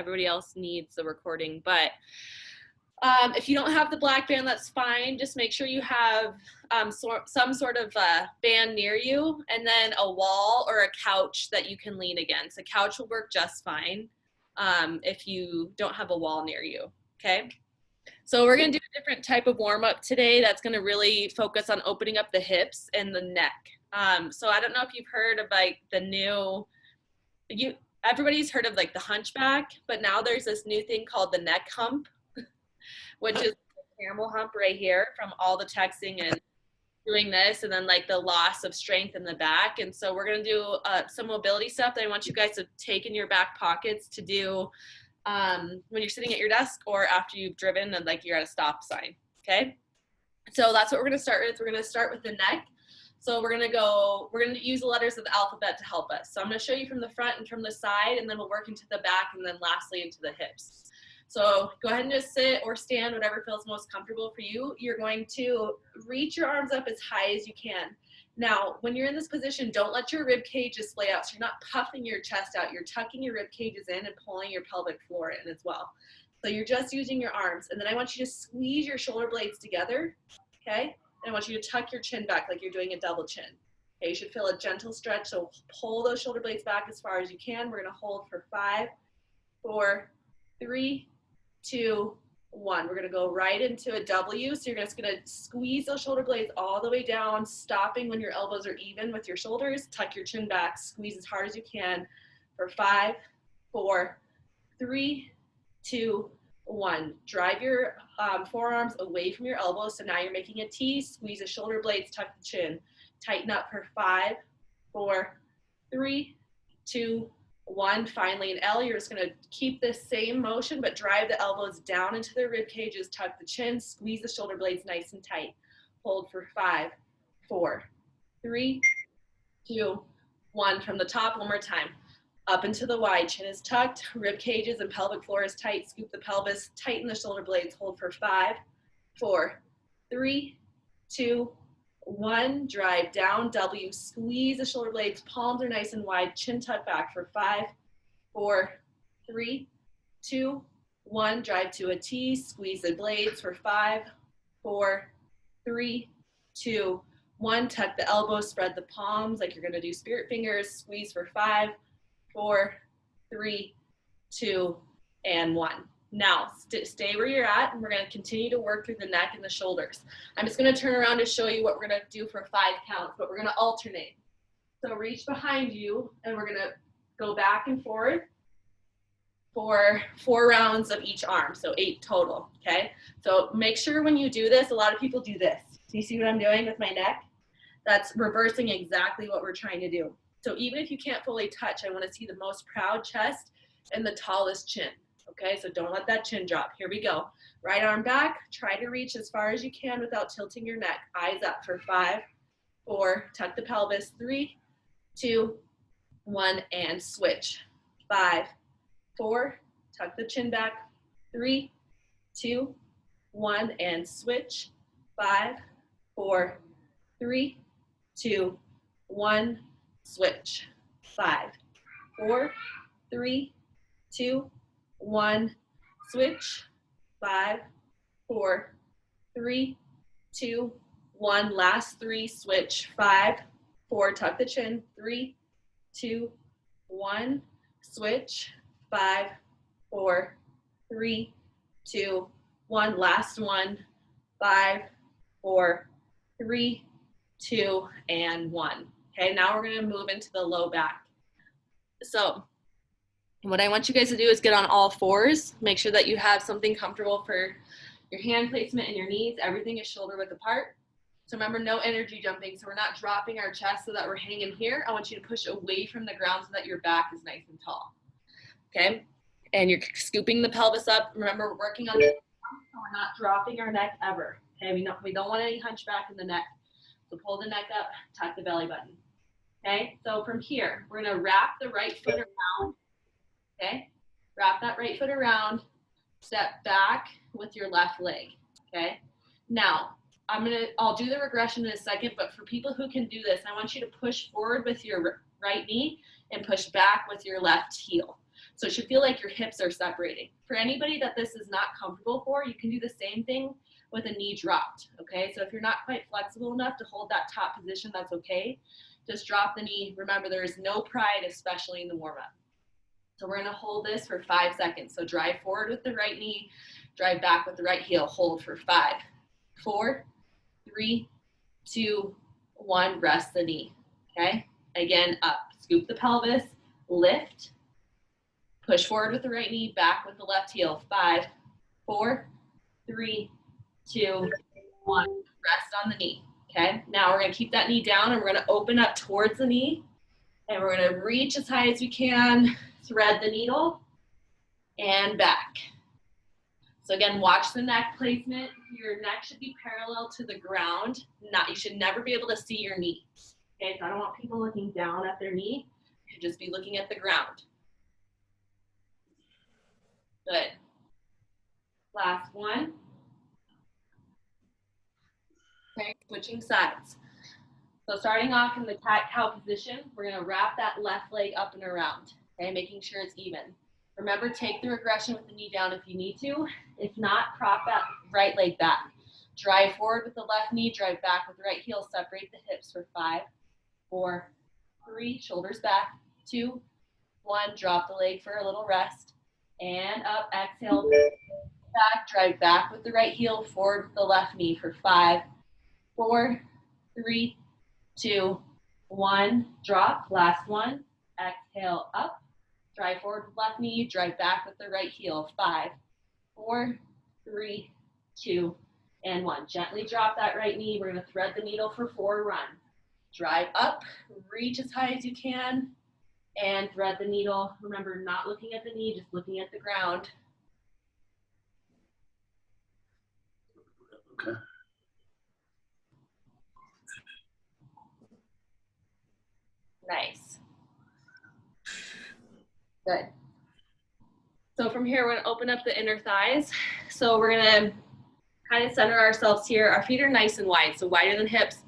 everybody else needs the recording, but if you don't have the black band, that's fine. Just make sure you have some sort of band near you, and then a wall or a couch that you can lean against. A couch will work just fine if you don't have a wall near you, okay? So we're gonna do a different type of warm-up today that's gonna really focus on opening up the hips and the neck. So I don't know if you've heard of like the new, everybody's heard of like the hunchback, but now there's this new thing called the neck hump, which is the camel hump right here from all the texting and doing this, and then like the loss of strength in the back. And so we're gonna do some mobility stuff that I want you guys to take in your back pockets to do when you're sitting at your desk or after you've driven and like you're at a stop sign, okay? So that's what we're gonna start with. We're gonna start with the neck. So we're gonna use the letters of the alphabet to help us. So I'm gonna show you from the front and from the side, and then we'll work into the back, and then lastly into the hips. So go ahead and just sit or stand, whatever feels most comfortable for you. You're going to reach your arms up as high as you can. Now, when you're in this position, don't let your rib cage splay out. So you're not puffing your chest out. You're tucking your rib cages in and pulling your pelvic floor in as well. So you're just using your arms. And then I want you to squeeze your shoulder blades together, okay? And I want you to tuck your chin back like you're doing a double chin. Okay, you should feel a gentle stretch. So pull those shoulder blades back as far as you can. We're gonna hold for 5, 4, 3, 2, 1. We're gonna go right into a W. So you're just gonna squeeze those shoulder blades all the way down, stopping when your elbows are even with your shoulders. Tuck your chin back, squeeze as hard as you can for 5, 4, 3, 2, 1. Drive your forearms away from your elbows. So now you're making a T. Squeeze the shoulder blades, tuck the chin. Tighten up for 5, 4, 3, 2, 1. Finally, an L. You're just going to keep this same motion, but drive the elbows down into the rib cages, tuck the chin, squeeze the shoulder blades nice and tight. Hold for 5, 4, 3, 2, 1. From the top, one more time. Up into the Y, chin is tucked, rib cages and pelvic floor is tight. Scoop the pelvis, tighten the shoulder blades. Hold for 5, 4, 3, 2, 1. Drive down, W. Squeeze the shoulder blades. Palms are nice and wide. Chin tuck back for 5, 4, 3, 2, 1. Drive to a T. Squeeze the blades for 5, 4, 3, 2, 1. Tuck the elbows. Spread the palms like you're going to do spirit fingers. Squeeze for 5, 4, 3, 2, and 1. Now, stay where you're at, and we're going to continue to work through the neck and the shoulders. I'm just going to turn around to show you what we're going to do for 5 counts, but we're going to alternate. So reach behind you, and we're going to go back and forward for 4 rounds of each arm, so 8 total, okay? So make sure when you do this, a lot of people do this. Do you see what I'm doing with my neck? That's reversing exactly what we're trying to do. So even if you can't fully touch, I want to see the most proud chest and the tallest chin. Okay, so don't let that chin drop. Here we go. Right arm back. Try to reach as far as you can without tilting your neck. Eyes up for 5, 4. Tuck the pelvis. 3, 2, 1, and switch. 5, 4. Tuck the chin back. 3, 2, 1, and switch. 5, 4, 3, 2, 1. Switch. 5, 4, 3, 2, 1. Switch. 5, 4, 3, 2, 1. Last 3. Switch. 5, 4. Tuck the chin. 3, 2, 1. Switch. 5, 4, 3, 2, 1. Last 1. 5, 4, 3, 2, and 1. Okay, now we're going to move into the low back. So what I want you guys to do is get on all 4s. Make sure that you have something comfortable for your hand placement and your knees. Everything is shoulder width apart. So remember, no energy jumping. So we're not dropping our chest so that we're hanging here. I want you to push away from the ground so that your back is nice and tall. Okay, and you're scooping the pelvis up. Remember, we're working on this. So we're not dropping our neck ever. Okay, we don't want any hunchback in the neck. So pull the neck up, tuck the belly button. Okay, so from here, we're gonna wrap the right foot around. Okay, wrap that right foot around, step back with your left leg. Okay, now I'll do the regression in a second, but for people who can do this, I want you to push forward with your right knee and push back with your left heel. So it should feel like your hips are separating. For anybody that this is not comfortable for, you can do the same thing with a knee dropped, okay? So if you're not quite flexible enough to hold that top position, that's okay. Just drop the knee. Remember, there is no pride, especially in the warm-up. So we're gonna hold this for 5 seconds. So drive forward with the right knee, drive back with the right heel, hold for 5, 4, 3, 2, 1, rest the knee, okay? Again, up, scoop the pelvis, lift, push forward with the right knee, back with the left heel, 5, 4, 3, 2, 1, rest on the knee, okay? Now we're gonna keep that knee down and we're gonna open up towards the knee and we're gonna reach as high as we can, thread the needle, and back. So again, watch the neck placement. Your neck should be parallel to the ground. You should never be able to see your knee. Okay, so I don't want people looking down at their knee. You should just be looking at the ground. Good. Last one. Okay, switching sides. So starting off in the cat-cow position, we're gonna wrap that left leg up and around, okay, making sure it's even. Remember, take the regression with the knee down if you need to. If not, prop that right leg back. Drive forward with the left knee, drive back with the right heel, separate the hips for 5, 4, 3, shoulders back, 2, 1, drop the leg for a little rest, and up, exhale, back, drive back with the right heel, forward with the left knee for 5, 4, 3, 2, 1, drop, last one, exhale, up, drive forward with left knee, drive back with the right heel, 5, 4, 3, 2, and 1. Gently drop that right knee. We're gonna thread the needle for 4, run. Drive up, reach as high as you can, and thread the needle. Remember, not looking at the knee, just looking at the ground. Okay. Nice. Good. So from here, we're gonna open up the inner thighs. So we're gonna kind of center ourselves here. Our feet are nice and wide, so wider than hips,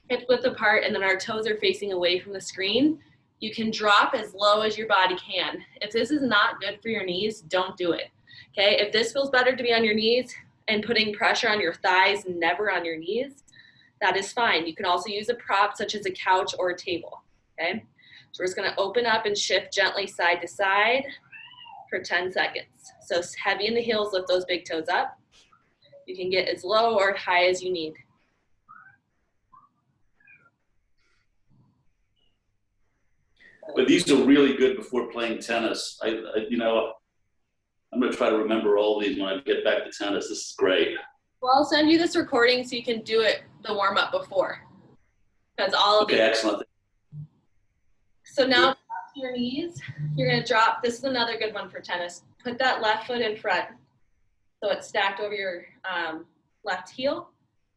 hip width apart, and then our toes are facing away from the screen. You can drop as low as your body can. If this is not good for your knees, don't do it, okay? If this feels better to be on your knees and putting pressure on your thighs, never on your knees, that is fine. You can also use a prop such as a couch or a table, okay? So we're just gonna open up and shift gently side to side for 10 seconds. So heavy in the heels, lift those big toes up. You can get as low or high as you need. But these are really good before playing tennis. You know, I'm going to try to remember all these when I get back to tennis. This is great. Well, I'll send you this recording so you can do it the warm up before. Because all of Okay, excellent. So now drop to your knees. You're going to drop. This is another good one for tennis. Put that left foot in front so it's stacked over your left heel.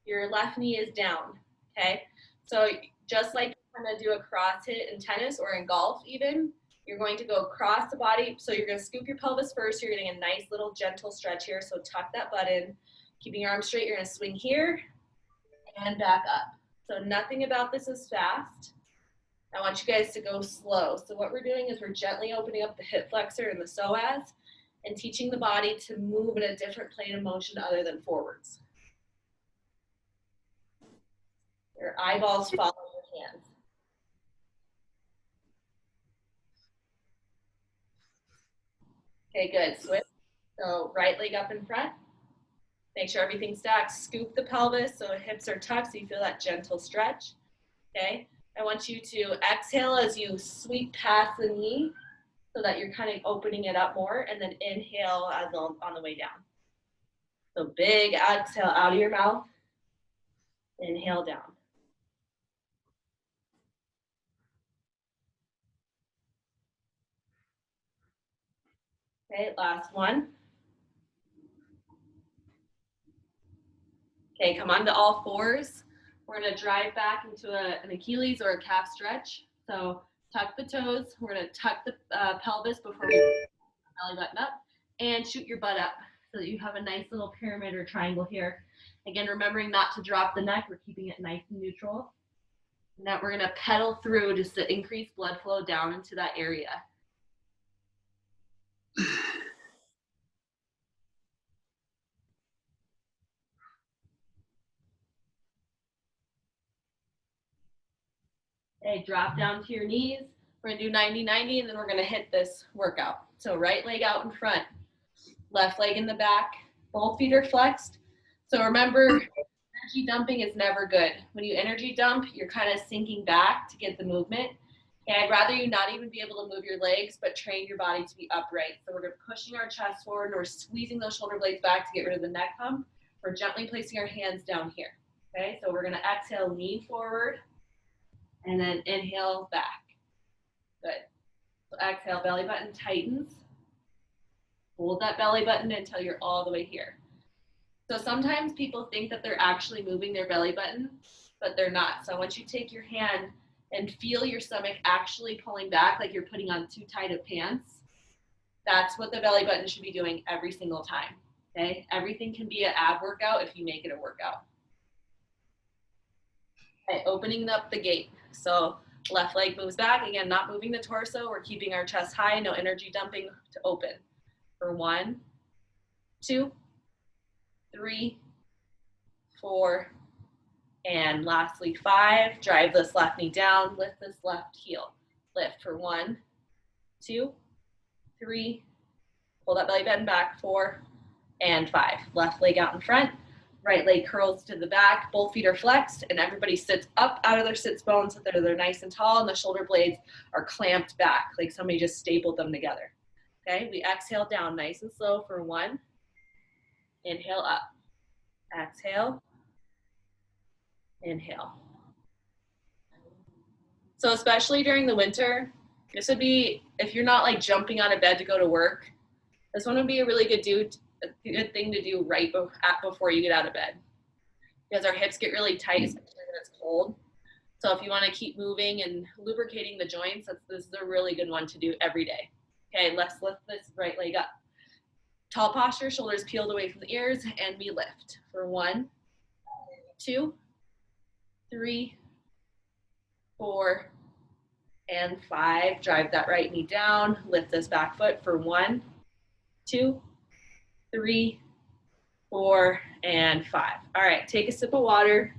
Your left knee is down, okay? So just like you're going to do a cross hit in tennis or in golf even, you're going to go across the body. So you're going to scoop your pelvis first. You're getting a nice little gentle stretch here. So tuck that butt in. Keeping your arms straight, you're going to swing here and back up. So nothing about this is fast. I want you guys to go slow. So what we're doing is we're gently opening up the hip flexor and the psoas and teaching the body to move in a different plane of motion other than forwards. Your eyeballs follow your hands. Okay, good. Switch. So right leg up in front. Make sure everything's stacked. Scoop the pelvis so hips are tucked so you feel that gentle stretch. Okay. I want you to exhale as you sweep past the knee so that you're kind of opening it up more, and then inhale as on the way down. So big exhale out of your mouth. Inhale down. Okay, last one. Okay, come on to all fours. We're gonna drive back into an Achilles or a calf stretch. So tuck the toes. We're gonna tuck the pelvis before we belly button up and shoot your butt up so that you have a nice little pyramid or triangle here. Again, remembering not to drop the neck. We're keeping it nice and neutral. Now we're gonna pedal through just to increase blood flow down into that area. Okay, drop down to your knees. We're gonna do 90-90, and then we're gonna hit this workout. So right leg out in front, left leg in the back, both feet are flexed. So remember, energy dumping is never good. When you energy dump, you're kind of sinking back to get the movement. Okay, I'd rather you not even be able to move your legs, but train your body to be upright. So we're pushing our chest forward, and we're squeezing those shoulder blades back to get rid of the neck hump. We're gently placing our hands down here. Okay, so we're gonna exhale, lean forward, and then inhale back. Good. So exhale, belly button tightens. Hold that belly button until you're all the way here. So sometimes people think that they're actually moving their belly button, but they're not. So I want you to take your hand and feel your stomach actually pulling back like you're putting on too tight of pants. That's what the belly button should be doing every single time. Okay? Everything can be an ab workout if you make it a workout. Okay, opening up the gate. So left leg moves back. Again, not moving the torso. We're keeping our chest high. No energy dumping to open. For 1, 2, 3, 4, and lastly 5. Drive this left knee down. Lift this left heel. Lift for 1, 2, 3. Pull that belly button back. 4 and 5. Left leg out in front. Right leg curls to the back, both feet are flexed, and everybody sits up out of their sits bones so that they're nice and tall, and the shoulder blades are clamped back, like somebody just stapled them together. Okay, we exhale down nice and slow for 1. Inhale up. Exhale. Inhale. So especially during the winter, this would be, if you're not like jumping out of bed to go to work, this one would be a really good thing to do right before you get out of bed, because our hips get really tight, especially when it's cold. So if you want to keep moving and lubricating the joints, this is a really good one to do every day. Okay, let's lift this right leg up. Tall posture, shoulders peeled away from the ears, and we lift for 1, 2, 3, 4, and 5. Drive that right knee down. Lift this back foot for 1, 2, 3, 4, and 5. All right, take a sip of water.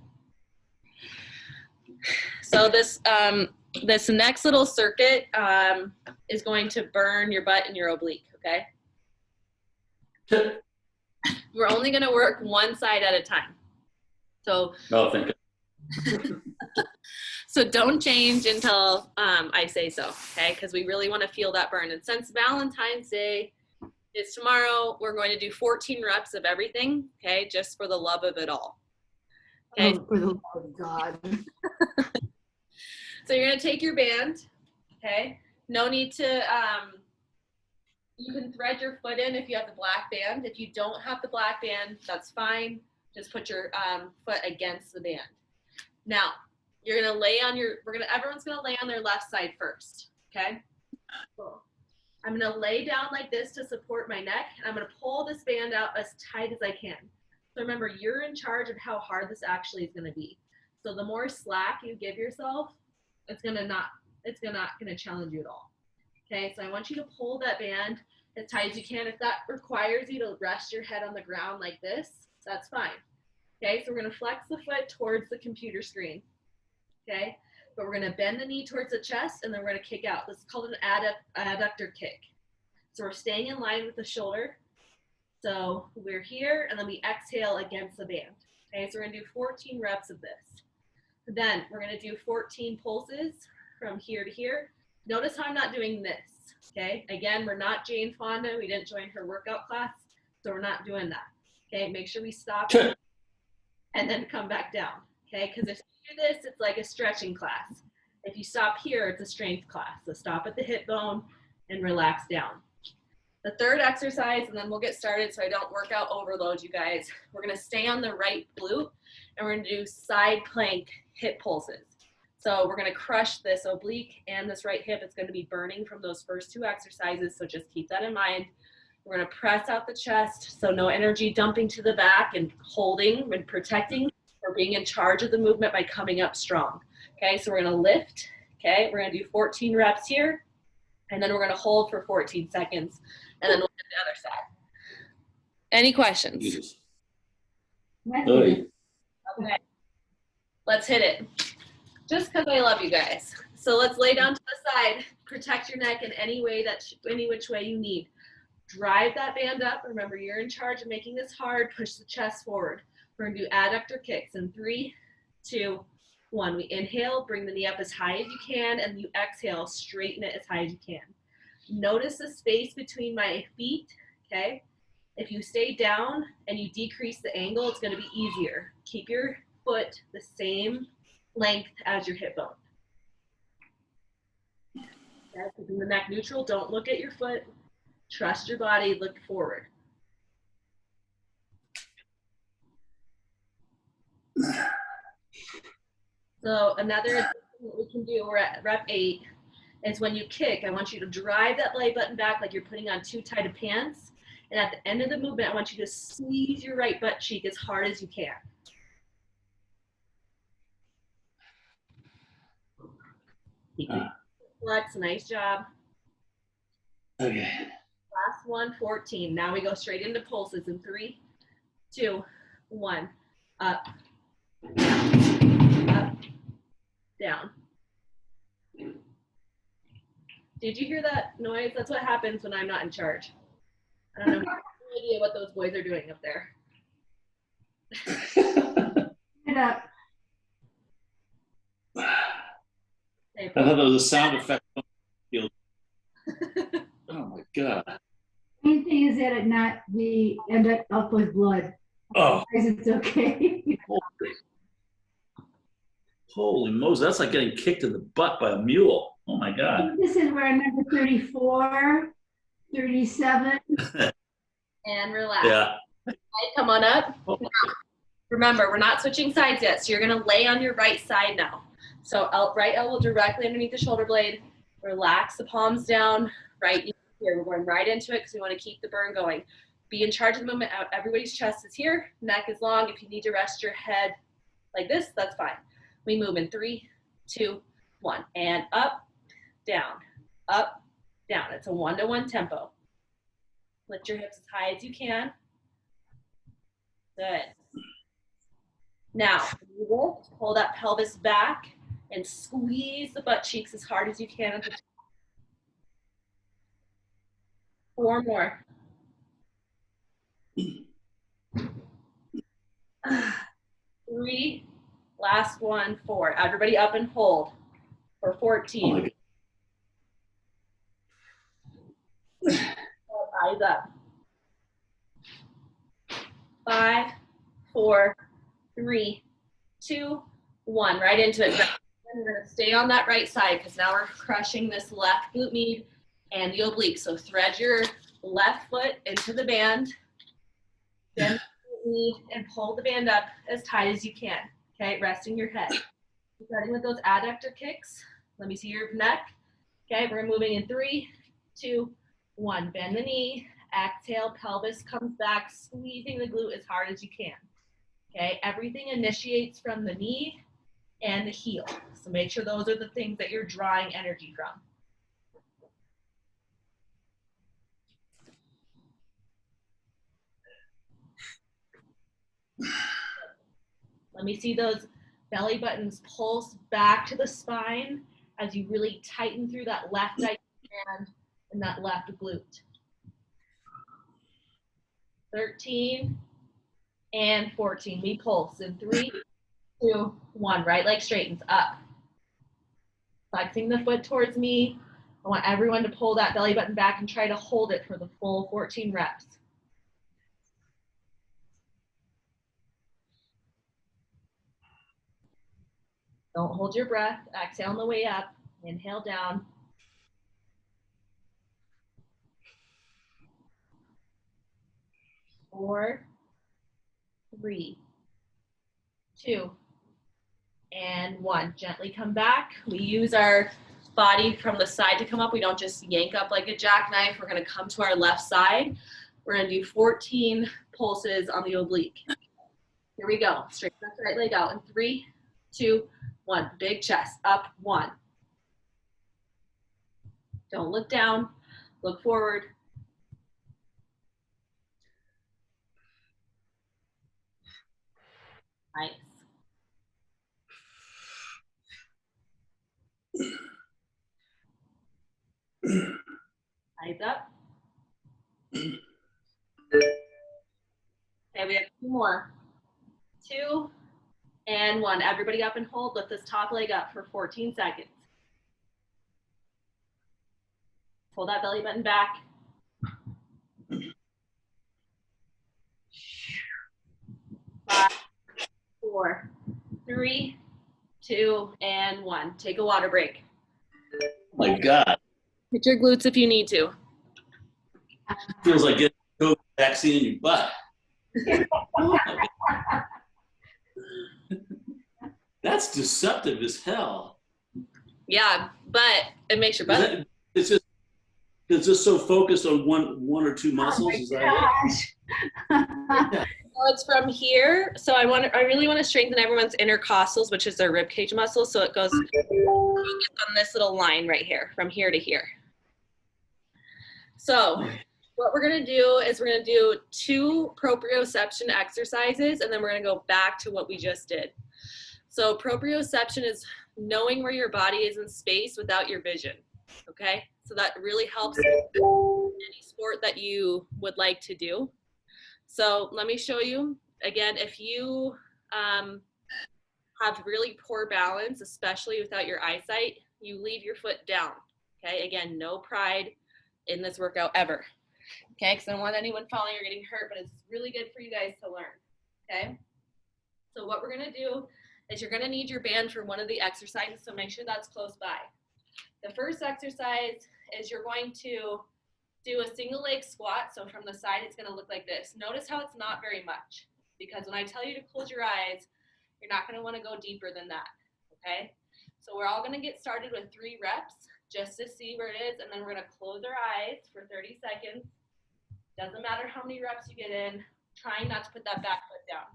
So this next little circuit is going to burn your butt and your oblique, okay? We're only gonna work one side at a time. So, no, thank you. So don't change until I say so, okay? Because we really wanna feel that burn. And since Valentine's Day is tomorrow, we're going to do 14 reps of everything, okay? Just for the love of it all. Okay. Oh, for the love of God. So you're gonna take your band, okay? No need to, you can thread your foot in if you have the black band. If you don't have the black band, that's fine. Just put your foot against the band. Now, you're gonna lay on your, everyone's gonna lay on their left side first, okay? Cool. I'm gonna lay down like this to support my neck, and I'm gonna pull this band out as tight as I can. So remember, you're in charge of how hard this actually is gonna be. So the more slack you give yourself, it's not gonna challenge you at all. Okay, so I want you to pull that band as tight as you can. If that requires you to rest your head on the ground like this, that's fine. Okay, so we're gonna flex the foot towards the computer screen. Okay, but we're gonna bend the knee towards the chest, and then we're gonna kick out. This is called an adductor kick. So we're staying in line with the shoulder. So we're here, and then we exhale against the band. Okay, so we're gonna do 14 reps of this. Then we're gonna do 14 pulses from here to here. Notice how I'm not doing this, okay? Again, we're not Jane Fonda. We didn't join her workout class, so we're not doing that, okay? Make sure we stop and then come back down, okay? Because if you do this, it's like a stretching class. If you stop here, it's a strength class. So stop at the hip bone and relax down. The third exercise, and then we'll get started so I don't workout overload you guys. We're gonna stay on the right glute, and we're gonna do side plank hip pulses. So we're gonna crush this oblique and this right hip. It's gonna be burning from those first two exercises, so just keep that in mind. We're gonna press out the chest, so no energy dumping to the back and holding and protecting. We're being in charge of the movement by coming up strong. Okay, so we're gonna lift, okay? We're gonna do 14 reps here, and then we're gonna hold for 14 seconds, and then we'll do the other side. Any questions? Hey. Okay, let's hit it. Just because I love you guys. So let's lay down to the side. Protect your neck in any way any which way you need. Drive that band up. Remember, you're in charge of making this hard. Push the chest forward. We're gonna do adductor kicks in 3, 2, 1. We inhale, bring the knee up as high as you can, and you exhale, straighten it as high as you can. Notice the space between my feet, okay? If you stay down and you decrease the angle, it's gonna be easier. Keep your foot the same length as your hip bone. Okay, keeping the neck neutral, don't look at your foot. Trust your body, look forward. So another thing that we can do, we're at rep 8, is when you kick, I want you to drive that belly button back like you're putting on too tight of pants. And at the end of the movement, I want you to squeeze your right butt cheek as hard as you can. Flex, nice job. Okay. Last one, 14. Now we go straight into pulses in 3, 2, 1. Up, down, up, down. Did you hear that noise? That's what happens when I'm not in charge. I don't know. I have no idea what those boys are doing up there. It up. I thought that was a sound effect. Oh my God. Main thing is that it not be end up with blood. Oh. Otherwise it's okay. Holy Moses, that's like getting kicked in the butt by a mule. Oh my God. This is where number 34, 37. And relax. Yeah. Right, come on up. Oh. Remember, we're not switching sides yet, so you're gonna lay on your right side now. So right elbow directly underneath the shoulder blade. Relax the palms down, right here. We're going right into it because we want to keep the burn going. Be in charge of the movement. Everybody's chest is here, neck is long. If you need to rest your head like this, that's fine. We move in 3, 2, 1. And up, down, up, down. It's a 1-to-1 tempo. Lift your hips as high as you can. Good. Now, you lift, pull that pelvis back, and squeeze the butt cheeks as hard as you can at the top. 4 more. 3, last one, 4. Everybody up and hold for 14. Eyes up. 5, 4, 3, 2, 1. Right into it. We're going to stay on that right side because now we're crushing this left glute med and the oblique. So thread your left foot into the band, bend the knee, and pull the band up as tight as you can. Okay, resting your head. Starting with those adductor kicks. Let me see your neck. Okay, we're moving in 3, 2, 1. Bend the knee. Exhale, pelvis comes back, squeezing the glute as hard as you can. Okay, everything initiates from the knee and the heel. So make sure those are the things that you're drawing energy from. Let me see those belly buttons pulse back to the spine as you really tighten through that left hand and that left glute. 13 and 14. We pulse in 3, 2, 1. Right leg straightens up. Flexing the foot towards me. I want everyone to pull that belly button back and try to hold it for the full 14 reps. Don't hold your breath. Exhale on the way up. Inhale down. Four, 3, 2, and 1. Gently come back. We use our body from the side to come up. We don't just yank up like a jackknife. We're going to come to our left side. We're going to do 14 pulses on the oblique. Here we go. Straighten that right leg out in 3, 2, 1. Big chest. Up, 1. Don't look down. Look forward. Nice. more. 2 and 1. Everybody up and hold. Lift this top leg up for 14 seconds. Pull that belly button back. 5, 4, 3, 2, and 1. Take a water break. Oh my God. Hit your glutes if you need to. Feels like getting a COVID vaccine in your butt. That's deceptive as hell. Yeah, but it makes your butt. It's just so focused on one or two muscles. Is that it? So it's from here. So I really want to strengthen everyone's intercostals, which is their rib cage muscle. So it goes on this little line right here, from here to here. So what we're going to do is we're going to do 2 proprioception exercises, and then we're going to go back to what we just did. So proprioception is knowing where your body is in space without your vision, okay? So that really helps in any sport that you would like to do. So let me show you. Again, if you have really poor balance, especially without your eyesight, you leave your foot down, okay? Again, no pride in this workout ever, okay? Because I don't want anyone falling or getting hurt, but it's really good for you guys to learn, okay? So what we're gonna do is you're gonna need your band for one of the exercises, so make sure that's close by. The first exercise is you're going to do a single leg squat. So from the side, it's gonna look like this. Notice how it's not very much, because when I tell you to close your eyes, you're not gonna wanna go deeper than that, okay? So we're all gonna get started with 3 reps just to see where it is, and then we're gonna close our eyes for 30 seconds. Doesn't matter how many reps you get in, trying not to put that back foot down.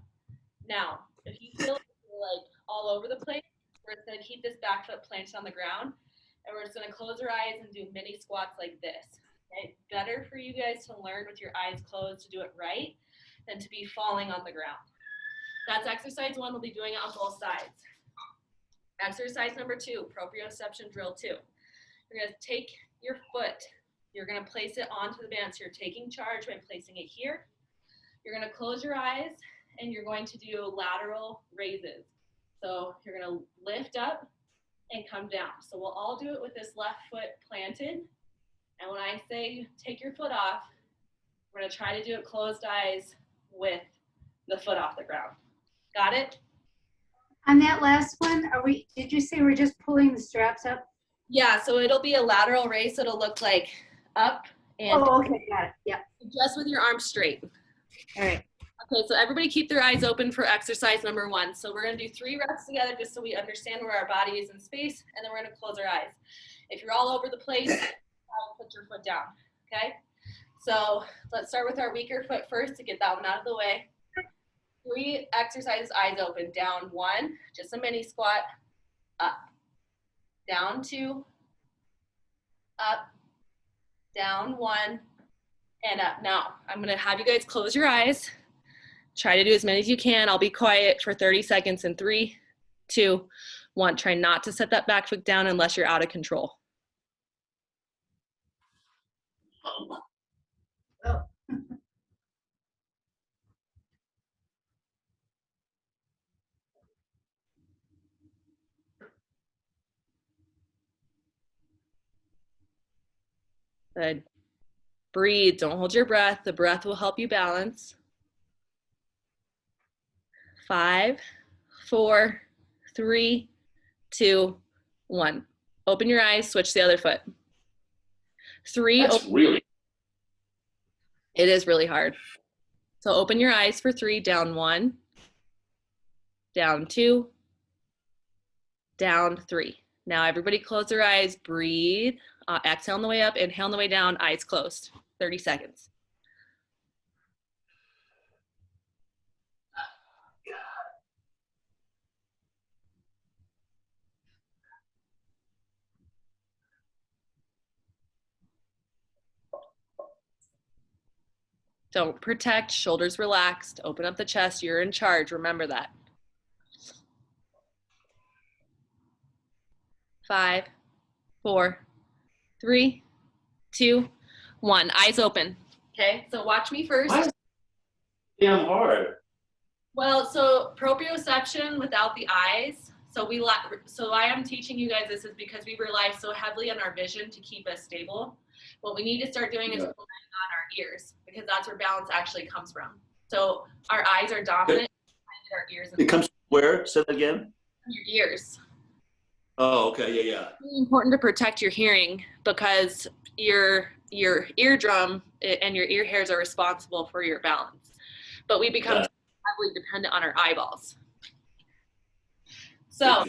Now, if you feel like all over the place, we're just gonna keep this back foot planted on the ground, and we're just gonna close our eyes and do mini squats like this. Okay? Better for you guys to learn with your eyes closed to do it right than to be falling on the ground. That's exercise 1. We'll be doing it on both sides. Exercise number 2, proprioception drill 2. You're gonna take your foot, you're gonna place it onto the band. So you're taking charge by placing it here. You're gonna close your eyes and you're going to do lateral raises. So you're gonna lift up and come down. So we'll all do it with this left foot planted. And when I say take your foot off, we're gonna try to do it closed eyes with the foot off the ground. Got it? On that last one, did you say we're just pulling the straps up? Yeah, so it'll be a lateral raise. So it'll look like up and okay, got it. Yeah. just with your arms straight. All right. Okay, so everybody keep their eyes open for exercise number 1. So we're gonna do 3 reps together just so we understand where our body is in space, and then we're gonna close our eyes. If you're all over the place, put your foot down, okay? So let's start with our weaker foot first to get that one out of the way. 3 exercises, eyes open. Down 1, just a mini squat, up. Down 2, up, down 1, and up. Now, I'm gonna have you guys close your eyes. Try to do as many as you can. I'll be quiet for 30 seconds in 3, 2, 1. Try not to set that back foot down unless you're out of control. Oh. Good. Breathe. Don't hold your breath. The breath will help you balance. 5, 4, 3, 2, 1. Open your eyes. Switch to the other foot. 3. It is really hard. So open your eyes for 3. Down 1. Down 2. Down 3. Now everybody close their eyes. Breathe. Exhale on the way up. Inhale on the way down. Eyes closed. 30 seconds. Don't protect, shoulders relaxed, open up the chest, you're in charge, remember that. 5, 4, 3, 2, 1. Eyes open. Okay, so watch me first. Damn hard. Well, so proprioception without the eyes. So why I'm teaching you guys this is because we rely so heavily on our vision to keep us stable. What we need to start doing is relying on our ears because that's where balance actually comes from. So our eyes are dominant, and our ears. It comes from where? Say that again. Your ears. Oh, okay, yeah. It's really important to protect your hearing because your eardrum and your ear hairs are responsible for your balance. But we become heavily dependent on our eyeballs. So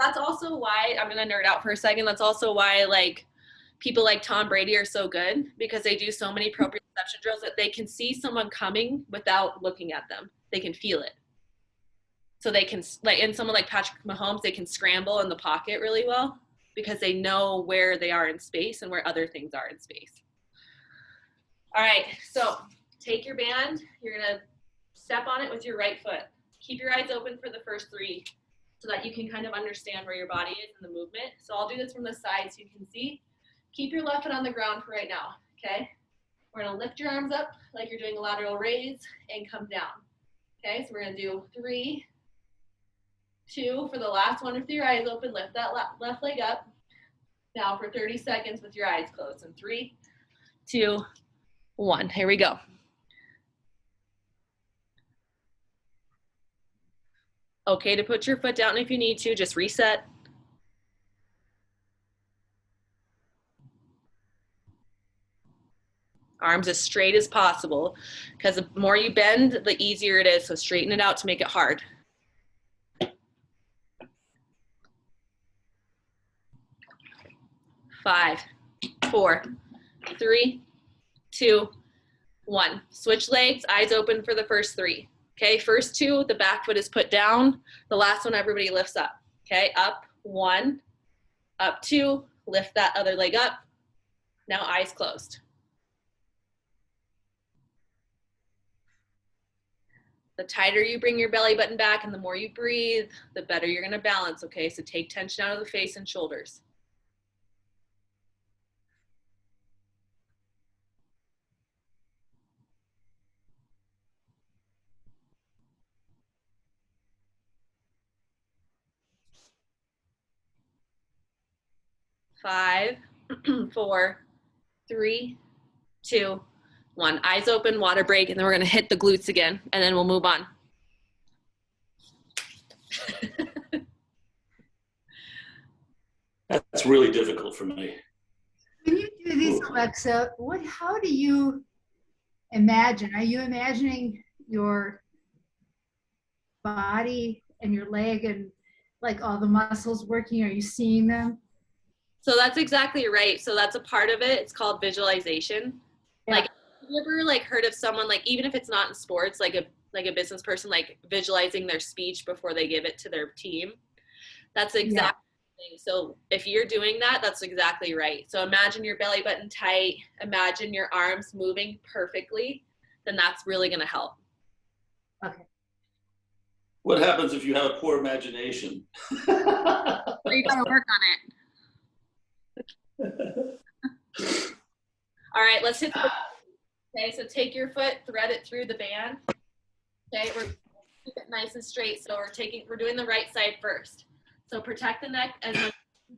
that's also why I'm going to nerd out for a second. That's also why like people like Tom Brady are so good because they do so many proprioception drills that they can see someone coming without looking at them. They can feel it. So they can, like, and someone like Patrick Mahomes, they can scramble in the pocket really well because they know where they are in space and where other things are in space. All right, so take your band. You're going to step on it with your right foot. Keep your eyes open for the first 3 so that you can kind of understand where your body is in the movement. So I'll do this from the side so you can see. Keep your left foot on the ground for right now, okay? We're going to lift your arms up like you're doing a lateral raise and come down. Okay, so we're going to do 3, 2, for the last one with your eyes open, lift that left leg up. Now for 30 seconds with your eyes closed. And 3, 2, 1. Here we go. Okay to put your foot down if you need to, just reset. Arms as straight as possible, because the more you bend, the easier it is. So straighten it out to make it hard. 5, 4, 3, 2, 1. Switch legs, eyes open for the first 3. Okay, first 2, the back foot is put down. The last one, everybody lifts up. Okay, up 1, up 2, lift that other leg up. Now eyes closed. The tighter you bring your belly button back and the more you breathe, the better you're gonna balance, okay? So take tension out of the face and shoulders. Five, 4, 3, 2, 1. Eyes open, water break, and then we're gonna hit the glutes again, and then we'll move on. That's really difficult for me. When you do these, Alexa, how do you imagine? Are you imagining your body and your leg and like all the muscles working? Are you seeing them? So that's exactly right. So that's a part of it. It's called visualization. Yeah. Like, have you ever like heard of someone, like, even if it's not in sports, like a business person, like visualizing their speech before they give it to their team? That's exactly the thing. So if you're doing that, that's exactly right. So imagine your belly button tight, imagine your arms moving perfectly, then that's really going to help. Okay. What happens if you have a poor imagination? Well, you got to work on it. All right, let's hit the, okay, so take your foot, thread it through the band. Okay, we're keep it nice and straight. So we're doing the right side first. So protect the neck as much as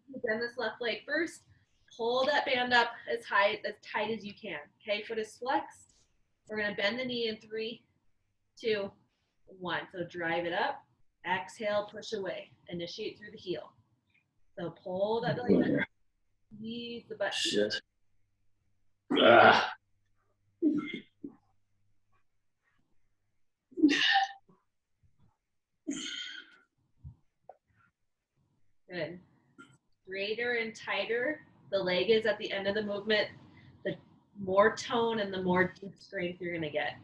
you bend this left leg first. Pull that band up as tight as you can. Okay, foot is flexed. We're gonna bend the knee in 3, 2, 1. So drive it up. Exhale, push away. Initiate through the heel. So pull that belly button. Squeeze the butt. Shit. Good. Straighter and tighter the leg is at the end of the movement, the more tone and the more deep strength you're gonna get.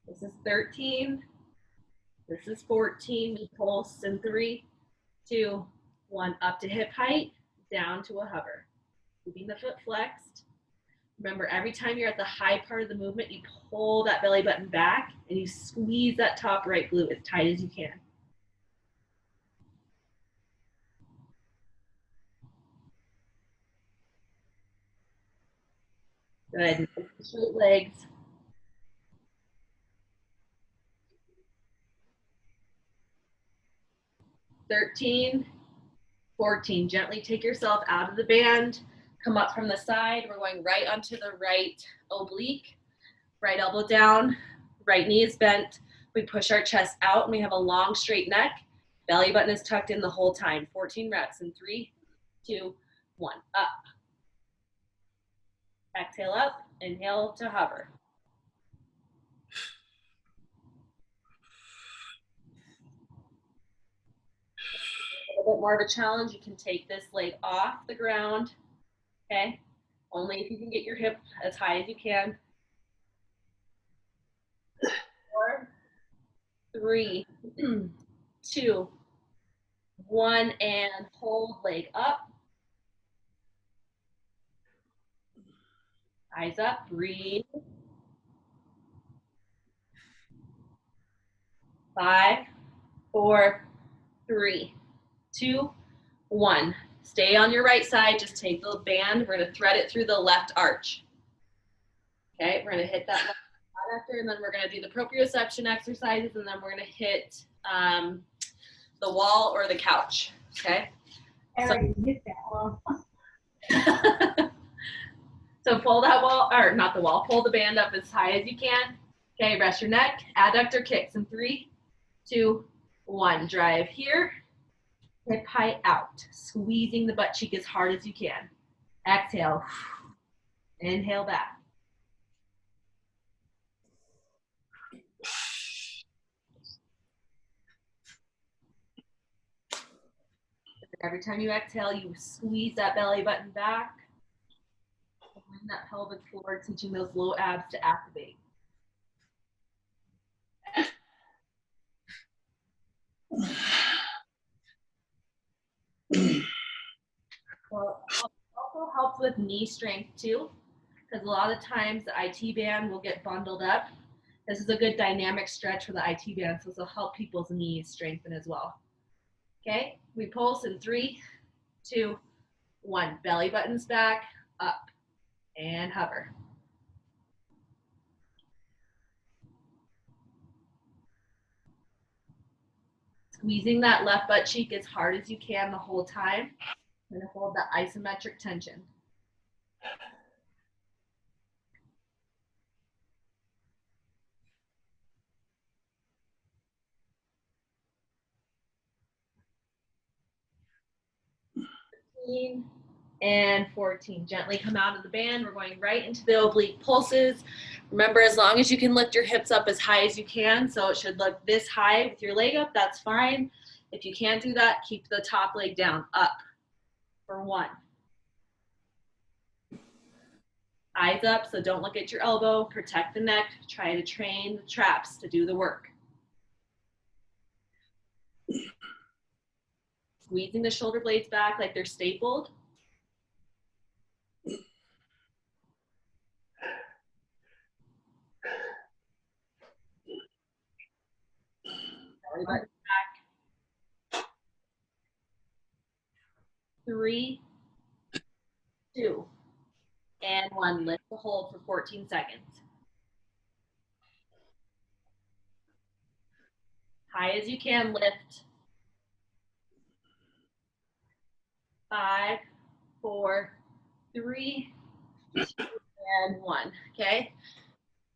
This is 13. This is 14. We pulse in 3, 2, 1. Up to hip height, down to a hover. Keeping the foot flexed. Remember, every time you're at the high part of the movement, you pull that belly button back and you squeeze that top right glute as tight as you can. Good. Straight legs. 13, 14. Gently take yourself out of the band. Come up from the side. We're going right onto the right oblique. Right elbow down. Right knee is bent. We push our chest out and we have a long straight neck. Belly button is tucked in the whole time. 14 reps in 3, 2, 1. Up. Exhale up. Inhale to hover. A little bit more of a challenge. You can take this leg off the ground. Okay. Only if you can get your hip as high as you can. 4, 3, 2, 1, and hold leg up. Eyes up, breathe. 5, 4, 3, 2, 1. Stay on your right side. Just take the band. We're going to thread it through the left arch. Okay, we're going to hit that left after, and then we're going to do the proprioception exercises, and then we're going to hit the wall or the couch. Okay. I already hit that wall. So pull that wall, or not the wall, pull the band up as high as you can. Okay, rest your neck, adductor kicks in 3, 2, 1. Drive here, hip height out, squeezing the butt cheek as hard as you can. Exhale, inhale back. Every time you exhale, you squeeze that belly button back. Bring that pelvic floor, teaching those low abs to activate. Well, it also helps with knee strength too, because a lot of times the IT band will get bundled up. This is a good dynamic stretch for the IT band, so this will help people's knees strengthen as well. Okay, we pulse in 3, 2, 1. Belly buttons back, up, and hover. Squeezing that left butt cheek as hard as you can the whole time. And hold that isometric tension. And 14. Gently come out of the band. We're going right into the oblique pulses. Remember, as long as you can lift your hips up as high as you can, so it should look this high with your leg up, that's fine. If you can't do that, keep the top leg down, up for 1. Eyes up, so don't look at your elbow. Protect the neck. Try to train the traps to do the work. Squeezing the shoulder blades back like they're stapled. Belly button back. 3, 2, and 1. Lift the hold for 14 seconds. High as you can, lift. 5, 4, 3, 2, and 1. Okay.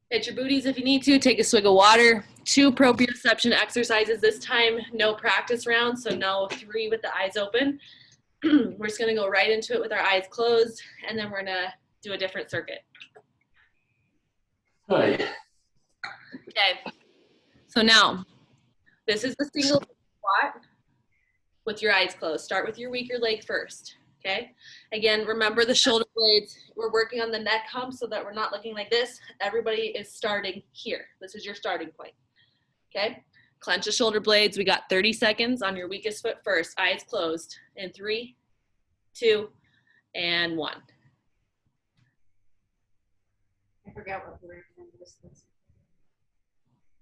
Hit your booties if you need to. Take a swig of water. 2 proprioception exercises this time. No practice round, so no 3 with the eyes open. We're just going to go right into it with our eyes closed, and then we're going to do a different circuit. Hi. Okay. So now, this is the single squat with your eyes closed. Start with your weaker leg first. Okay. Again, remember the shoulder blades. We're working on the neck hump so that we're not looking like this. Everybody is starting here. This is your starting point. Okay. Clench the shoulder blades. We got 30 seconds on your weakest foot first. Eyes closed in 3, 2, and 1. I forgot what the word was.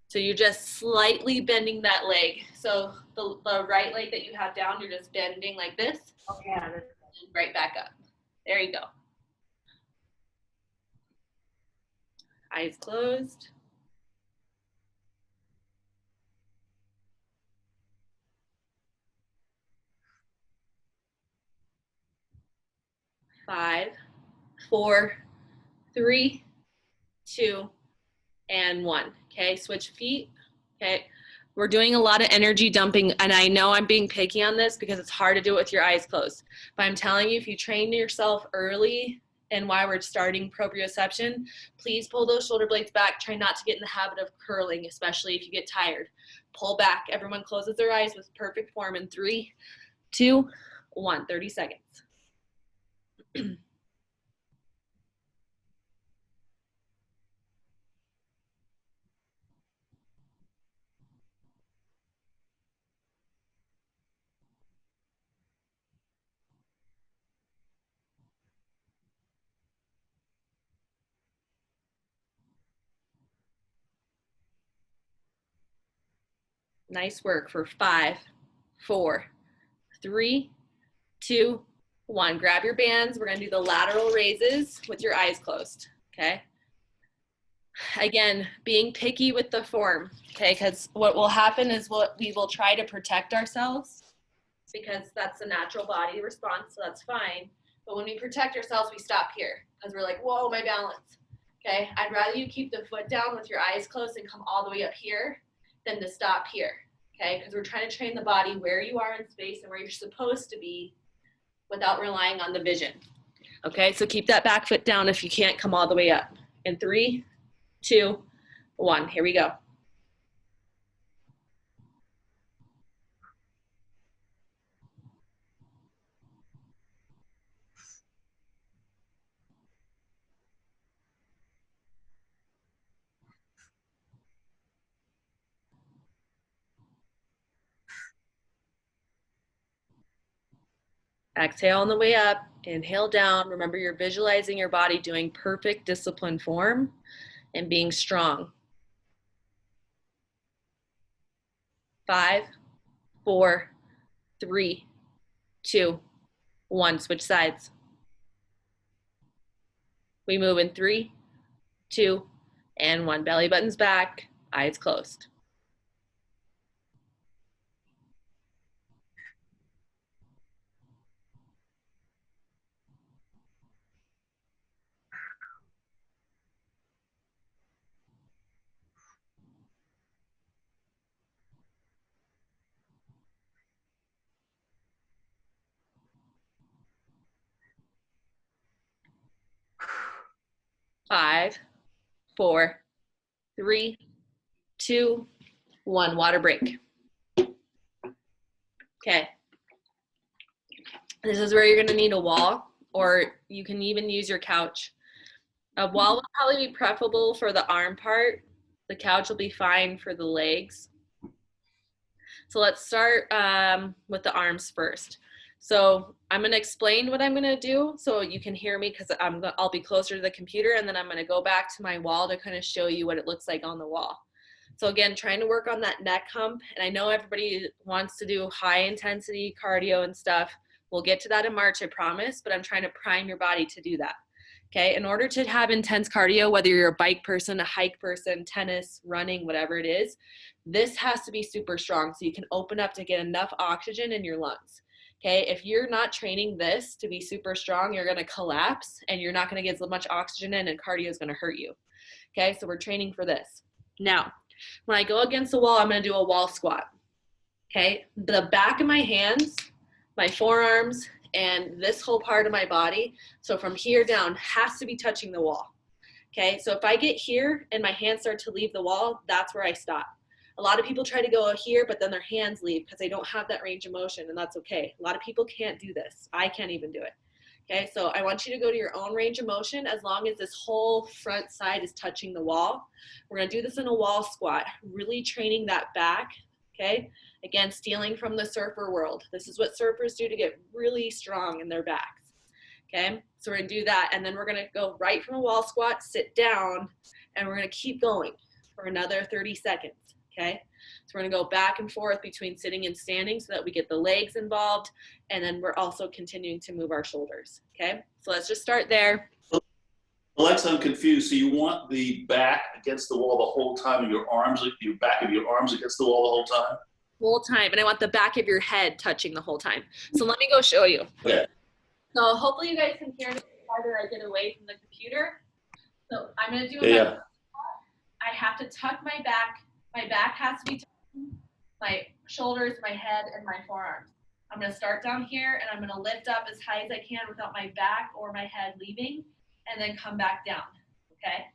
So you're just slightly bending that leg. So the right leg that you have down, you're just bending like this. Oh, yeah. And right back up. There you go. Eyes closed. Five, four, three, two, and one. Okay, switch feet. Okay, we're doing a lot of energy dumping, and I know I'm being picky on this because it's hard to do it with your eyes closed. But I'm telling you, if you train yourself early and while we're starting proprioception, please pull those shoulder blades back. Try not to get in the habit of curling, especially if you get tired. Pull back. Everyone closes their eyes with perfect form in 3, 2, 1. 30 seconds. Nice work for 5, 4, 3, 2, 1. Grab your bands. We're going to do the lateral raises with your eyes closed. Okay. Again, being picky with the form. Okay. Because what will happen is we will try to protect ourselves because that's the natural body response. So that's fine. But when we protect ourselves, we stop here because we're like, whoa, my balance. Okay. I'd rather you keep the foot down with your eyes closed and come all the way up here than to stop here. Okay. Because we're trying to train the body where you are in space and where you're supposed to be without relying on the vision. Okay, so keep that back foot down if you can't come all the way up. In 3, 2, 1, here we go. Exhale on the way up, inhale down. Remember, you're visualizing your body doing perfect discipline form and being strong. 5, 4, 3, 2, 1. Switch sides. We move in 3, 2, and 1. Belly buttons back, eyes closed. Five, 4, 3, 2, 1. Water break. Okay. This is where you're going to need a wall, or you can even use your couch. A wall will probably be preferable for the arm part. The couch will be fine for the legs. So let's start with the arms first. So I'm going to explain what I'm going to do so you can hear me because I'll be closer to the computer, and then I'm going to go back to my wall to kind of show you what it looks like on the wall. So again, trying to work on that neck hump. And I know everybody wants to do high intensity cardio and stuff. We'll get to that in March, I promise, but I'm trying to prime your body to do that. Okay, in order to have intense cardio, whether you're a bike person, a hike person, tennis, running, whatever it is, this has to be super strong so you can open up to get enough oxygen in your lungs. Okay, if you're not training this to be super strong, you're going to collapse and you're not going to get as much oxygen in, and cardio is going to hurt you. Okay, so we're training for this. Now, when I go against the wall, I'm going to do a wall squat. Okay, the back of my hands, my forearms, and this whole part of my body, so from here down, has to be touching the wall. Okay, so if I get here and my hands start to leave the wall, that's where I stop. A lot of people try to go here, but then their hands leave because they don't have that range of motion, and that's okay. A lot of people can't do this. I can't even do it. Okay, so I want you to go to your own range of motion as long as this whole front side is touching the wall. We're gonna do this in a wall squat, really training that back, okay? Again, stealing from the surfer world. This is what surfers do to get really strong in their backs, okay? So we're gonna do that, and then we're gonna go right from a wall squat, sit down, and we're gonna keep going for another 30 seconds, okay? So we're gonna go back and forth between sitting and standing so that we get the legs involved, and then we're also continuing to move our shoulders, okay? So let's just start there. Alexa, I'm confused. So you want the back against the wall the whole time, and your back of your arms against the wall the whole time? Whole time, and I want the back of your head touching the whole time. So let me go show you. Okay. So hopefully you guys can hear me farther I get away from the computer. So I'm gonna do Yeah. I have to tuck my back. My back has to be touching my shoulders, my head, and my forearms. I'm gonna start down here and I'm gonna lift up as high as I can without my back or my head leaving, and then come back down, okay?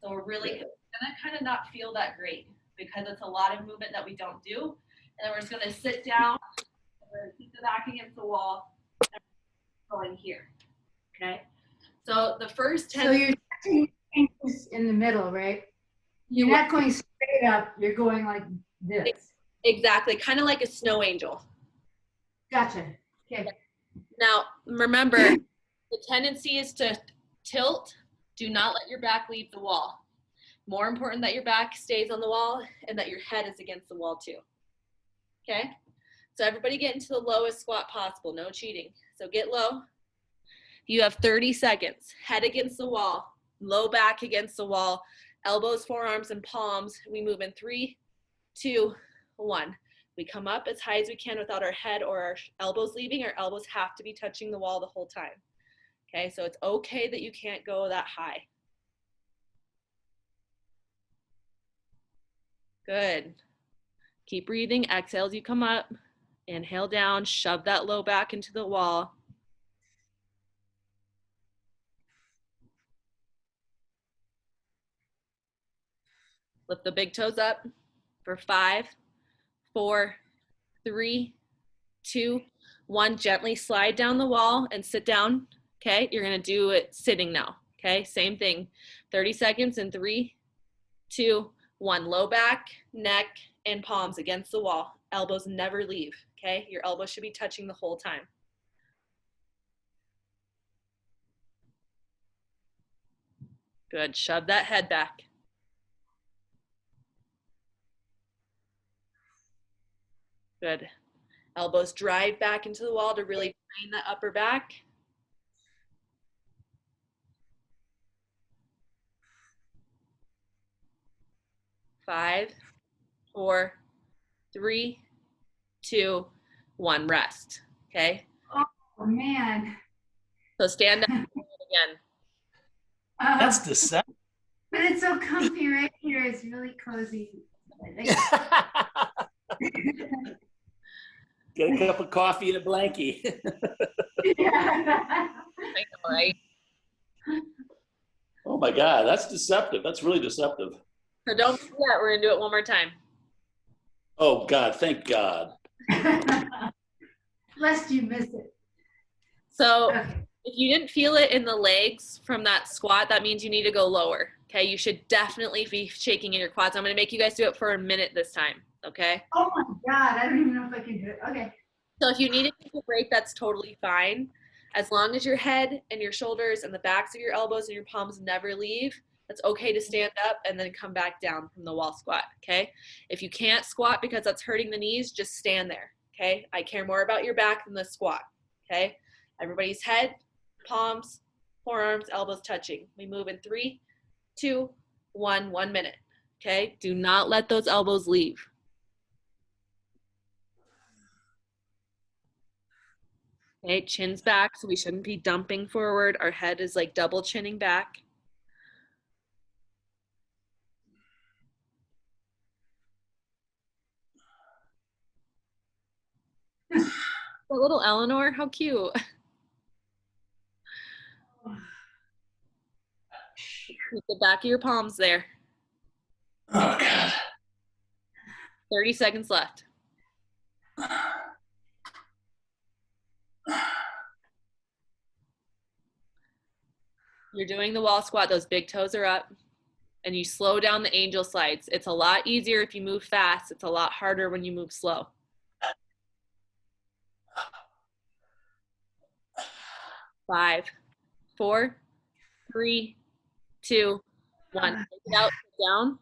So we're really gonna kind of not feel that great because it's a lot of movement that we don't do. And then we're just gonna sit down, and we're gonna keep the back against the wall, and going here, okay? So the first 10. So you're touching your fingers in the middle, right? You're not going straight up, you're going like this. Exactly, kind of like a snow angel. Gotcha. Okay. Now, remember, the tendency is to tilt. Do not let your back leave the wall. More important that your back stays on the wall and that your head is against the wall too. Okay? So everybody get into the lowest squat possible. No cheating. So get low. You have 30 seconds. Head against the wall. Low back against the wall. Elbows, forearms, and palms. We move in 3, 2, 1. We come up as high as we can without our head or our elbows leaving. Our elbows have to be touching the wall the whole time. Okay, so it's okay that you can't go that high. Good. Keep breathing. Exhale as you come up. Inhale down. Shove that low back into the wall. Lift the big toes up for 5, 4, 3, 2, 1. Gently slide down the wall and sit down. Okay, you're gonna do it sitting now. Okay, same thing. 30 seconds in 3, 2, 1. Low back, neck, and palms against the wall. Elbows never leave. Okay, your elbows should be touching the whole time. Good. Shove that head back. Good. Elbows drive back into the wall to really train that upper back. Five, 4, 3, 2, 1. Rest. Okay. Oh man. So stand up again. That's deceptive. But it's so comfy right here. It's really cozy. Get a cup of coffee and a blankie. I know, right? Oh my God, that's deceptive. That's really deceptive. So don't do that. We're gonna do it one more time. Oh God, thank God. Lest you miss it. So Okay. if you didn't feel it in the legs from that squat, that means you need to go lower. Okay, you should definitely be shaking in your quads. I'm gonna make you guys do it for a minute this time. Okay. Oh my God, I don't even know if I can do it. Okay. So if you need to take a break, that's totally fine. As long as your head and your shoulders and the backs of your elbows and your palms never leave, that's okay to stand up and then come back down from the wall squat, okay? If you can't squat because that's hurting the knees, just stand there, okay? I care more about your back than the squat, okay? Everybody's head, palms, forearms, elbows touching. We move in 3, 2, 1, 1 minute, okay? Do not let those elbows leave. Okay, chin's back, so we shouldn't be dumping forward. Our head is like double chinning back. The little Eleanor, how cute. Keep the back of your palms there. Oh God. 30 seconds left. You're doing the wall squat, those big toes are up, and you slow down the angel slides. It's a lot easier if you move fast. It's a lot harder when you move slow. 5, 4, 3, 2, 1. Take it out, sit down.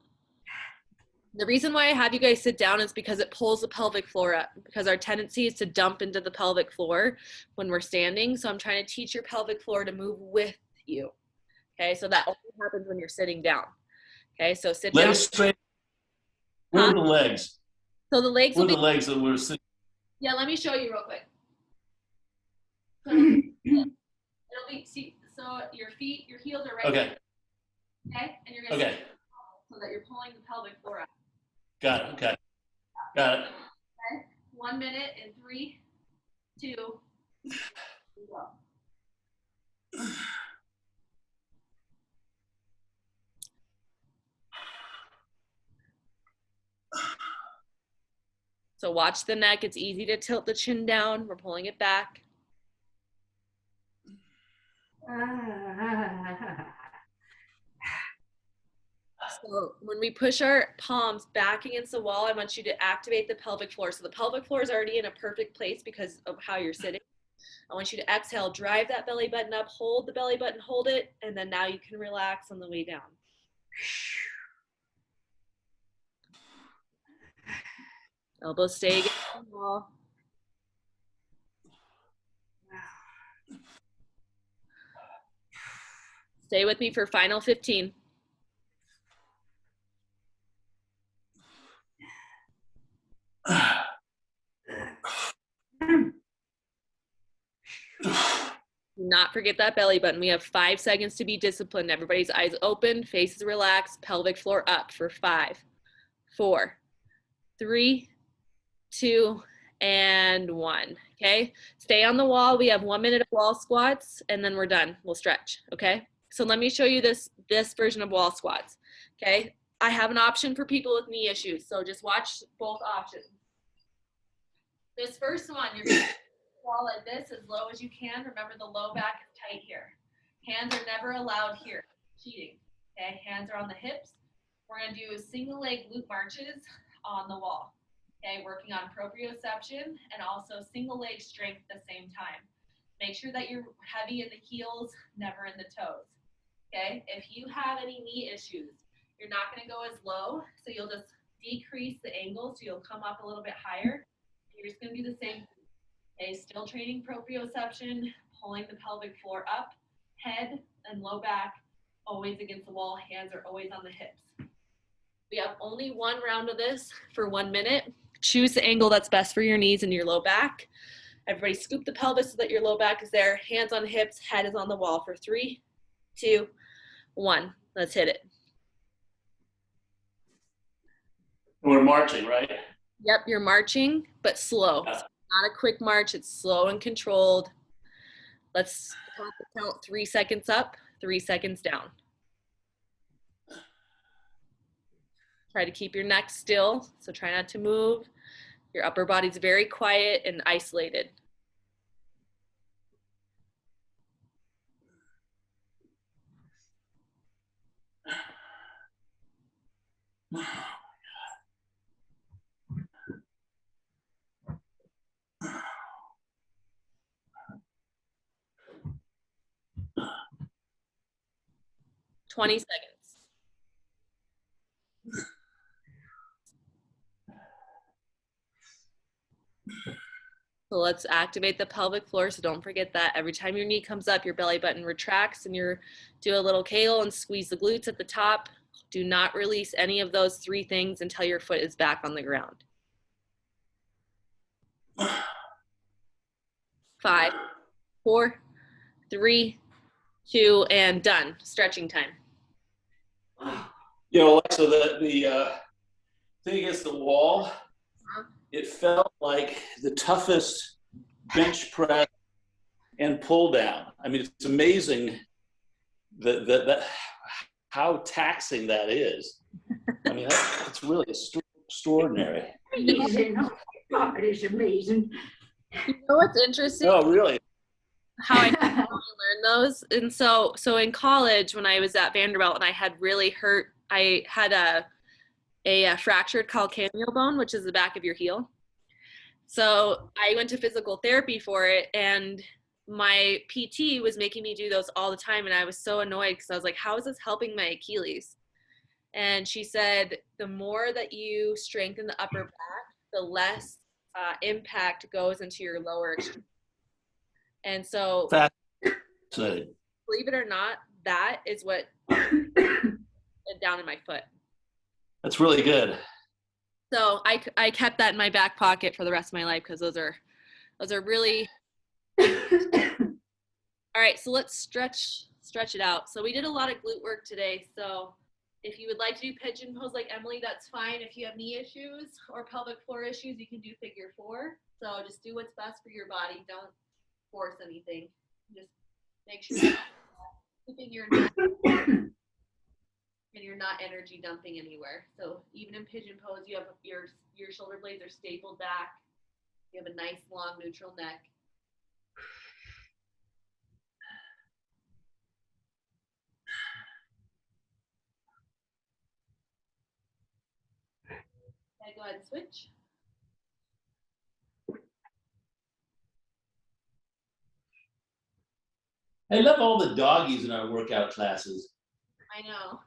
The reason why I have you guys sit down is because it pulls the pelvic floor up, because our tendency is to dump into the pelvic floor when we're standing. So I'm trying to teach your pelvic floor to move with you. Okay, so that only happens when you're sitting down. Okay, so sit Legs down. straight. Where are the legs? So the legs Where will are be, the legs that we're sitting? yeah, let me show you real quick. So it'll be, see, so your feet, your heels are right Okay. here, okay? And you're gonna Okay. sit so that you're pulling the pelvic floor up. Got it. Okay. Got it. Okay, 1 minute in 3, 2, go. So watch the neck. It's easy to tilt the chin down. We're pulling it back. So when we push our palms back against the wall, I want you to activate the pelvic floor. So the pelvic floor is already in a perfect place because of how you're sitting. I want you to exhale, drive that belly button up, hold the belly button, hold it, and then now you can relax on the way down. Elbows stay against the wall. Stay with me for final 15. Do not forget that belly button. We have 5 seconds to be disciplined. Everybody's eyes open, faces relaxed, pelvic floor up for 5, 4, 3, 2, and 1. Okay, stay on the wall. We have 1 minute of wall squats and then we're done. We'll stretch. Okay, so let me show you this version of wall squats. Okay, I have an option for people with knee issues, so just watch both options. This first one, you're gonna wall like this as low as you can. Remember, the low back is tight here. Hands are never allowed here. Cheating. Okay, hands are on the hips. We're gonna do single leg glute marches on the wall. Okay, working on proprioception and also single leg strength at the same time. Make sure that you're heavy in the heels, never in the toes. Okay, if you have any knee issues, you're not gonna go as low, so you'll just decrease the angle, so you'll come up a little bit higher. You're just gonna do the same. Okay, still training proprioception, pulling the pelvic floor up, head and low back, always against the wall, hands are always on the hips. We have only 1 round of this for 1 minute. Choose the angle that's best for your knees and your low back. Everybody scoop the pelvis so that your low back is there, hands on hips, head is on the wall for 3, 2, 1. Let's hit it. We're marching, right? Yep, you're marching, but slow. Yeah. Not a quick march, it's slow and controlled. Let's count 3 seconds up, 3 seconds down. Try to keep your neck still, so try not to move. Your upper body's very quiet and isolated. Twenty seconds. So let's activate the pelvic floor. So don't forget that every time your knee comes up, your belly button retracts and you're do a little kegel and squeeze the glutes at the top. Do not release any of those 3 things until your foot is back on the ground. 5, 4, 3, 2, and done. Stretching time. You know, Alexa, the thing against the wall, it felt like the toughest bench press and pull down. I mean, it's amazing that how taxing that is. I mean, it's really extraordinary. Amazing. Oh, it is amazing. You know what's interesting? Oh, really? How I learned those. And so in college, when I was at Vanderbilt and I had really hurt, I had a fractured calcaneal bone, which is the back of your heel. So I went to physical therapy for it, and my PT was making me do those all the time. And I was so annoyed because I was like, how is this helping my Achilles? And she said, the more that you strengthen the upper back, the less impact goes into your lower extremity. And so, Fascinating. believe it or not, that is what down in my foot. That's really good. So I kept that in my back pocket for the rest of my life because those are really. All right, so let's stretch it out. So we did a lot of glute work today. So if you would like to do pigeon pose like Emily, that's fine. If you have knee issues or pelvic floor issues, you can do figure 4. So just do what's best for your body. Don't force anything. Just make sure you're keeping your neck and you're not energy dumping anywhere. So even in pigeon pose, you have your shoulder blades are stapled back. You have a nice long neutral neck. Okay, go ahead and switch. I love all the doggies in our workout classes. I know.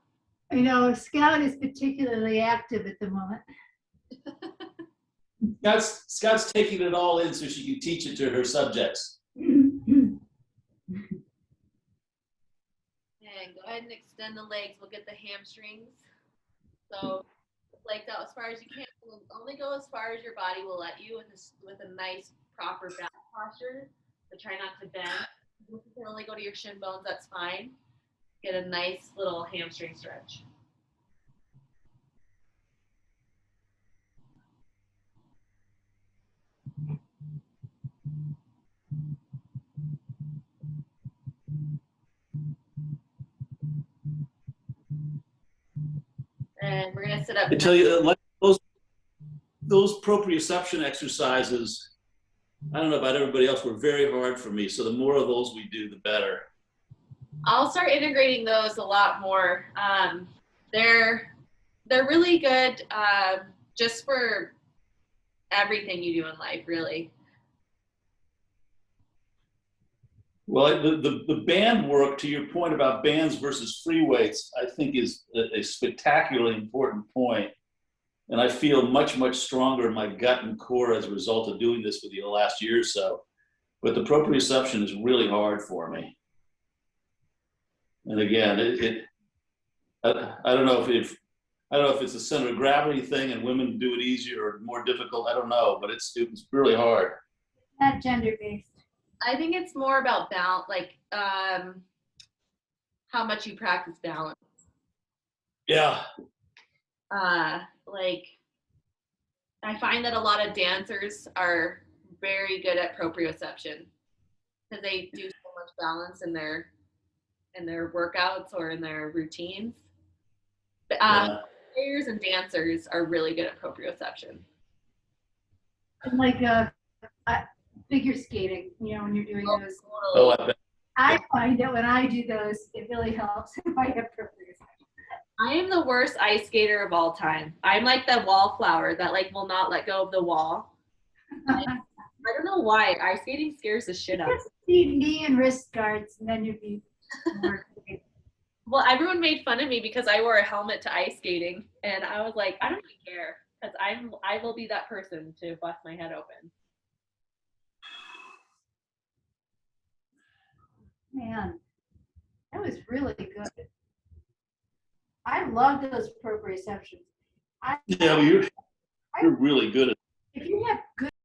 I know Scout is particularly active at the moment. Scott's taking it all in so she can teach it to her subjects. And go ahead and extend the legs. We'll get the hamstrings. So legs out as far as you can. Only go as far as your body will let you with a nice proper back posture. But try not to bend. If you can only go to your shin bones, that's fine. Get a nice little hamstring stretch. And we're gonna sit up. I tell you, like those proprioception exercises, I don't know about everybody else, were very hard for me. So the more of those we do, the better. I'll start integrating those a lot more. They're really good just for everything you do in life, really. Well, the band work, to your point about bands versus free weights, I think is a spectacularly important point. And I feel much, much stronger in my gut and core as a result of doing this for the last year or so. But the proprioception is really hard for me. And again, I don't know if it's a center of gravity thing and women do it easier or more difficult. I don't know, but it's really hard. Not gender-based. I think it's more about balance, like how much you practice balance. Yeah. Like I find that a lot of dancers are very good at proprioception because they do so much balance in their workouts or in their routines. Players and dancers are really good at proprioception. And like figure skating, when you're doing those. Oh, I bet. I find that when I do those, it really helps if I have proprioception. I am the worst ice skater of all time. I'm like the wallflower that like will not let go of the wall. I don't know why. Ice skating scares the shit out of me. Just need knee and wrist guards, and then you'd be more great. Well, everyone made fun of me because I wore a helmet to ice skating, and I was like, I don't even care because I will be that person to bust my head open. Man, that was really good. I love those proprioceptions. Yeah, you're really good at it. If you have good